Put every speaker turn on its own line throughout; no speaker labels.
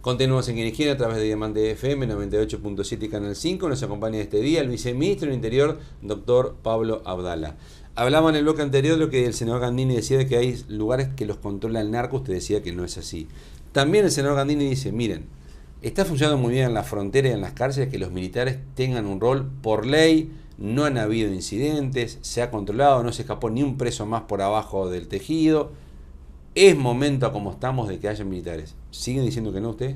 Continuamos en Quiniquina a través de Diamante FM 98.7 y Canal 5. Nos acompaña este día el viceministro del Interior, doctor Pablo Abdala. Hablaba en el bloque anterior de lo que el senador Gandini decía de que hay lugares que los controla el narco. Usted decía que no es así. También el senador Gandini dice, miren, está funcionando muy bien en la frontera y en las cárceles que los militares tengan un rol por ley. No han habido incidentes, se ha controlado, no se escapó ni un preso más por abajo del tejido. ¿Es momento, como estamos, de que haya militares? ¿Siguen diciendo que no usted?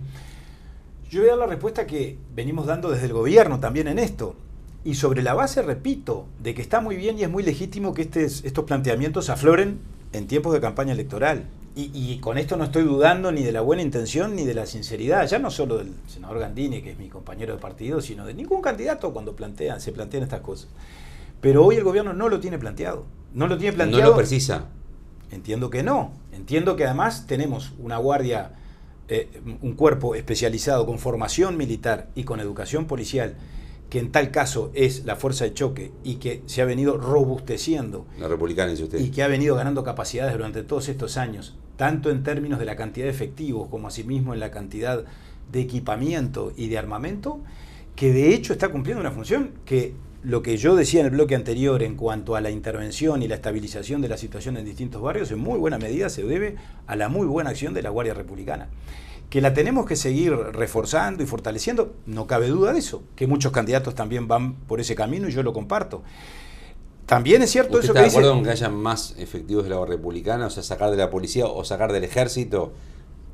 Yo voy a dar la respuesta que venimos dando desde el gobierno también en esto. Y sobre la base, repito, de que está muy bien y es muy legítimo que estos planteamientos afloren en tiempos de campaña electoral. Y con esto no estoy dudando ni de la buena intención ni de la sinceridad, ya no solo del senador Gandini, que es mi compañero de partido, sino de ningún candidato cuando se plantean estas cosas. Pero hoy el gobierno no lo tiene planteado. No lo tiene planteado.
¿No lo precisa?
Entiendo que no. Entiendo que además tenemos una guardia, un cuerpo especializado con formación militar y con educación policial, que en tal caso es la fuerza de choque y que se ha venido robusteciendo.
La republicana, dice usted.
Y que ha venido ganando capacidades durante todos estos años, tanto en términos de la cantidad de efectivos como asimismo en la cantidad de equipamiento y de armamento, que de hecho está cumpliendo una función que lo que yo decía en el bloque anterior en cuanto a la intervención y la estabilización de la situación en distintos barrios, en muy buena medida se debe a la muy buena acción de la Guardia Republicana. Que la tenemos que seguir reforzando y fortaleciendo, no cabe duda de eso, que muchos candidatos también van por ese camino y yo lo comparto. También es cierto eso que dice...
¿Está de acuerdo con que haya más efectivos de la Guardia Republicana, o sea, sacar de la policía o sacar del ejército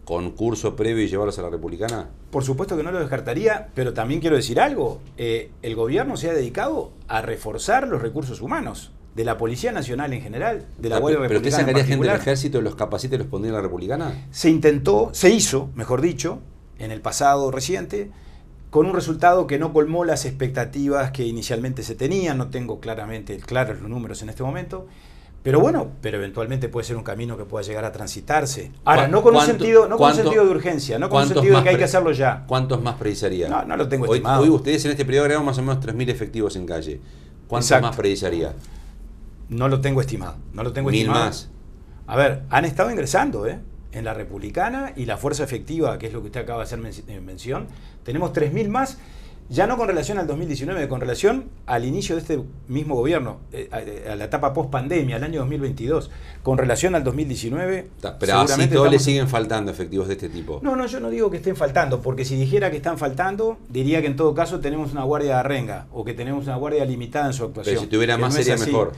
con curso previo y llevarlos a la Republicana?
Por supuesto que no lo descartaría, pero también quiero decir algo. El gobierno se ha dedicado a reforzar los recursos humanos de la Policía Nacional en general, de la Guardia Republicana.
¿Pero usted sacaría gente del ejército, los capacita y los pondría en la Republicana?
Se intentó, se hizo, mejor dicho, en el pasado reciente, con un resultado que no colmó las expectativas que inicialmente se tenían. No tengo claros los números en este momento. Pero bueno, pero eventualmente puede ser un camino que pueda llegar a transitarse. Ahora, no con un sentido de urgencia, no con un sentido de que hay que hacerlo ya.
¿Cuántos más precisaría?
No lo tengo estimado.
Hoy ustedes en este periodo agregan más o menos 3.000 efectivos en calle. ¿Cuántos más precisaría?
No lo tengo estimado. No lo tengo
1.000
estimado.
más.
A ver, han estado ingresando, en la Republicana y la fuerza efectiva, que es lo que usted acaba de hacer mención. Tenemos 3.000 más. Ya no con relación al 2019, con relación al inicio de este mismo gobierno, a la etapa post-pandemia, al año 2022, con relación al 2019...
Pero así todos le siguen faltando efectivos de este tipo.
No, yo no digo que estén faltando, porque si dijera que están faltando, diría que en todo caso tenemos una guardia de arenga, o que tenemos una guardia limitada en su actuación.
Pero si tuviera más sería mejor.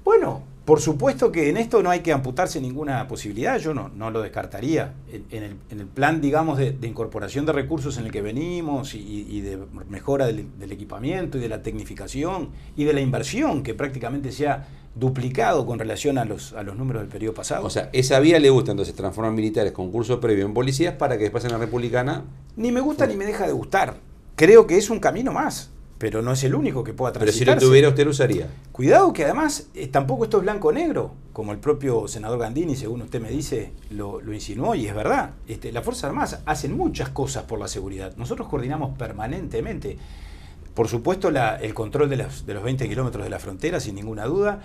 Bueno, por supuesto que en esto no hay que amputarse ninguna posibilidad, yo no lo descartaría. En el plan, digamos, de incorporación de recursos en el que venimos y de mejora del equipamiento y de la tecnificación y de la inversión, que prácticamente se ha duplicado con relación a los números del periodo pasado.
O sea, esa vía le gusta entonces transformar militares con curso previo en policías para que después en la Republicana...
Ni me gusta ni me deja de gustar. Creo que es un camino más. Pero no es el único que pueda transitarse.
Pero si lo tuviera, usted lo usaría.
Cuidado que además tampoco esto es blanco-negro, como el propio senador Gandini, según usted me dice, lo insinuó, y es verdad. Las Fuerzas Armadas hacen muchas cosas por la seguridad. Nosotros coordinamos permanentemente. Por supuesto, el control de los 20 kilómetros de la frontera, sin ninguna duda.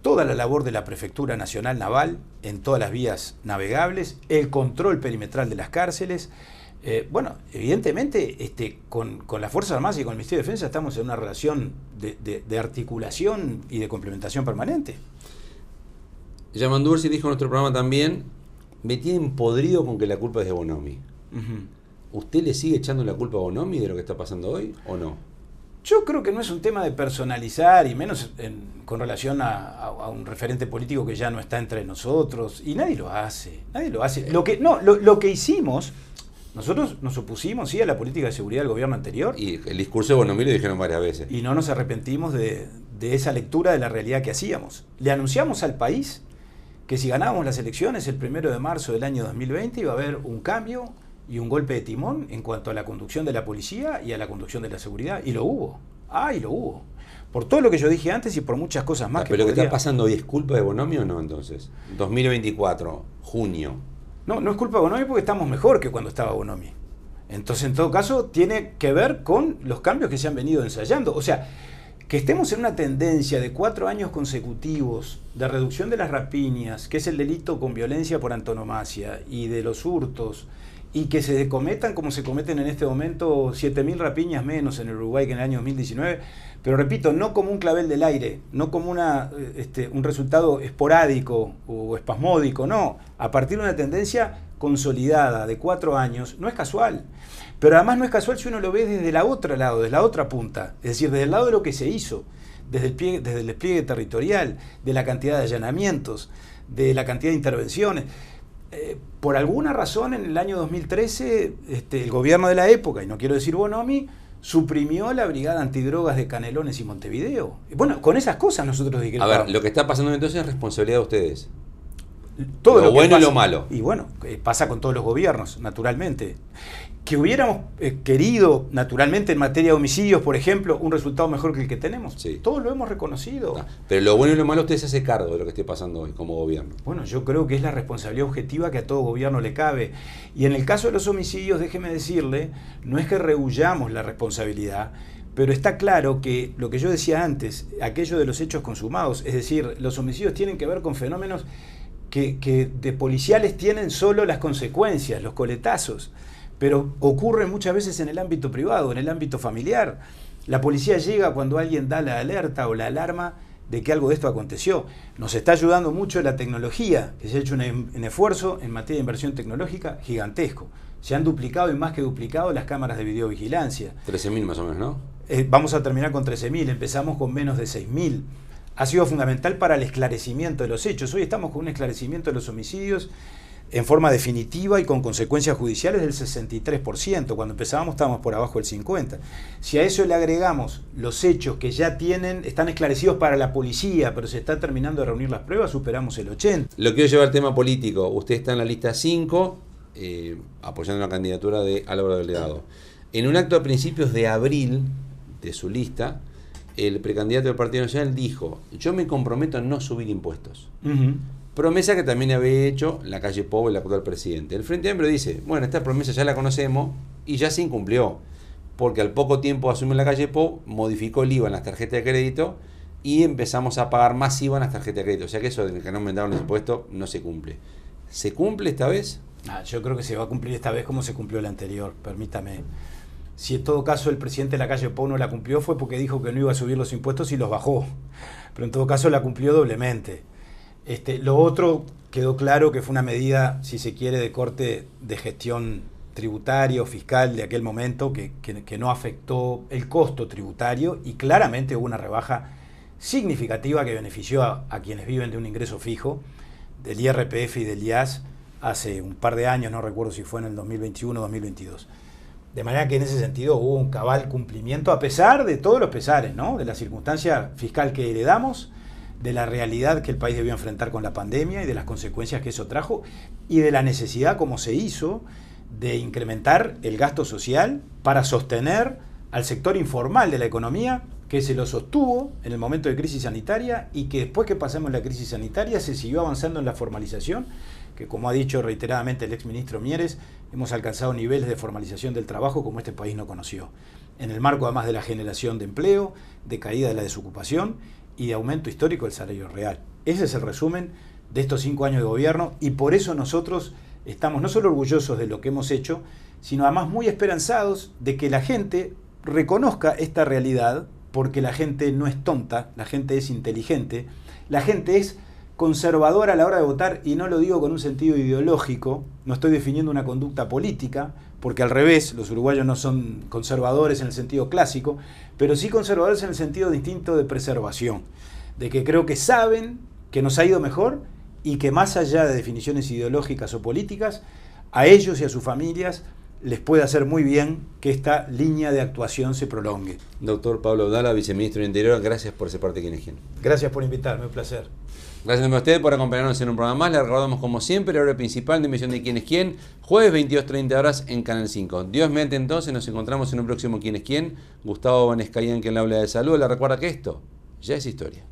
Toda la labor de la Prefectura Nacional Naval en todas las vías navegables. El control perimetral de las cárceles. Bueno, evidentemente con las Fuerzas Armadas y con el Ministerio de Defensa estamos en una relación de articulación y de complementación permanente.
Yamandursi dijo en nuestro programa también, me tienen podrido con que la culpa es de Bonomi. ¿Usted le sigue echando la culpa a Bonomi de lo que está pasando hoy o no?
Yo creo que no es un tema de personalizar, y menos con relación a un referente político que ya no está entre nosotros, y nadie lo hace. Lo que hicimos... Nosotros nos opusimos, sí, a la política de seguridad del gobierno anterior.
Y el discurso de Bonomi lo dijeron varias veces.
Y no nos arrepentimos de esa lectura de la realidad que hacíamos. Le anunciamos al país que si ganábamos las elecciones el 1 de marzo del año 2020 iba a haber un cambio y un golpe de timón en cuanto a la conducción de la policía y a la conducción de la seguridad. Y lo hubo. Y lo hubo. Por todo lo que yo dije antes y por muchas cosas más.
¿Pero lo que está pasando hoy es culpa de Bonomi o no entonces? 2024, junio.
No es culpa de Bonomi porque estamos mejor que cuando estaba Bonomi. Entonces, en todo caso, tiene que ver con los cambios que se han venido ensayando. O sea, que estemos en una tendencia de 4 años consecutivos de reducción de las rapiñas, que es el delito con violencia por antonomasia, y de los hurtos, y que se cometan como se cometen en este momento 7.000 rapiñas menos en el Uruguay que en el año 2019, pero repito, no como un clavel del aire, no como un resultado esporádico o espasmódico, no, a partir de una tendencia consolidada de 4 años, no es casual. Pero además no es casual si uno lo ve desde la otra lado, desde la otra punta, es decir, desde el lado de lo que se hizo, desde el despliegue territorial, de la cantidad de allanamientos, de la cantidad de intervenciones. Por alguna razón en el año 2013 el gobierno de la época, y no quiero decir Bonomi, suprimió la brigada antidrogas de Canelones y Montevideo. Bueno, con esas cosas nosotros discrepamos.
A ver, lo que está pasando entonces es responsabilidad de ustedes.
Todo
lo bueno
pasa,
y lo malo.
Y bueno, pasa con todos los gobiernos, naturalmente. Que hubiéramos querido, naturalmente, en materia de homicidios, por ejemplo, un resultado mejor que el que tenemos.
Sí.
Todos lo hemos reconocido.
Pero lo bueno y lo malo usted se hace cargo de lo que esté pasando hoy como gobierno.
Bueno, yo creo que es la responsabilidad objetiva que a todo gobierno le cabe. Y en el caso de los homicidios, déjeme decirle, no es que rehuyamos la responsabilidad, pero está claro que lo que yo decía antes, aquello de los hechos consumados, es decir, los homicidios tienen que ver con fenómenos que de policiales tienen solo las consecuencias, los coletazos, pero ocurren muchas veces en el ámbito privado, en el ámbito familiar. La policía llega cuando alguien da la alerta o la alarma de que algo de esto aconteció. Nos está ayudando mucho la tecnología, que se ha hecho un esfuerzo en materia de inversión tecnológica gigantesco. Se han duplicado y más que duplicado las cámaras de videovigilancia.
13.000 más o menos, ¿no?
Vamos a terminar con 13.000, empezamos con menos de 6.000. Ha sido fundamental para el esclarecimiento de los hechos. Hoy estamos con un esclarecimiento de los homicidios en forma definitiva y con consecuencias judiciales del 63%. Cuando empezábamos estábamos por abajo del 50%. Si a eso le agregamos los hechos que ya están esclarecidos para la policía, pero se está terminando de reunir las pruebas, superamos el 80%.
Lo quiero llevar al tema político. Usted está en la lista 5, apoyando la candidatura de Álvaro Delgado. En un acto a principios de abril de su lista, el precandidato del Partido Nacional dijo: yo me comprometo a no subir impuestos. Promesa que también había hecho la calle Pou, el actual presidente. El Frente Amplio dice: bueno, esta promesa ya la conocemos y ya se incumplió, porque al poco tiempo de asumir la calle Pou, modificó el IVA en las tarjetas de crédito y empezamos a pagar más IVA en las tarjetas de crédito. O sea que eso de que no aumentaron los impuestos no se cumple. ¿Se cumple esta vez?
Yo creo que se va a cumplir esta vez como se cumplió la anterior, permítame. Si en todo caso el presidente de la calle Pou no la cumplió fue porque dijo que no iba a subir los impuestos y los bajó. Pero en todo caso la cumplió doblemente. Lo otro quedó claro que fue una medida, si se quiere, de corte de gestión tributaria o fiscal de aquel momento que no afectó el costo tributario y claramente hubo una rebaja significativa que benefició a quienes viven de un ingreso fijo, del IRPF y del IAS, hace un par de años, no recuerdo si fue en el 2021 o 2022. De manera que en ese sentido hubo un cabal cumplimiento a pesar de todos los pesares, ¿no? De la circunstancia fiscal que heredamos, de la realidad que el país debió enfrentar con la pandemia y de las consecuencias que eso trajo y de la necesidad, como se hizo, de incrementar el gasto social para sostener al sector informal de la economía, que se lo sostuvo en el momento de crisis sanitaria y que después que pasamos la crisis sanitaria se siguió avanzando en la formalización, que como ha dicho reiteradamente el exministro Mieres, hemos alcanzado niveles de formalización del trabajo como este país no conoció, en el marco además de la generación de empleo, de caída de la desocupación y de aumento histórico del salario real. Ese es el resumen de estos 5 años de gobierno y por eso nosotros estamos no solo orgullosos de lo que hemos hecho, sino además muy esperanzados de que la gente reconozca esta realidad, porque la gente no es tonta, la gente es inteligente, la gente es conservadora a la hora de votar, y no lo digo con un sentido ideológico, no estoy definiendo una conducta política, porque al revés, los uruguayos no son conservadores en el sentido clásico, pero sí conservadores en el sentido distinto de preservación, de que creo que saben que nos ha ido mejor y que más allá de definiciones ideológicas o políticas, a ellos y a sus familias les puede hacer muy bien que esta línea de actuación se prolongue.
Doctor Pablo Abdala, viceministro del Interior, gracias por ser parte de ¿Quién es quién?
Gracias por invitarme, un placer.
Gracias a usted por acompañarnos en un programa más. Le recordamos como siempre la hora principal de emisión de ¿Quién es quién? Jueves 22:30 horas en Canal 5. Dios mediante, entonces nos encontramos en un próximo ¿Quién es quién? Gustavo Vanescayán, quien le habla de salud. Le recuerda que esto ya es historia.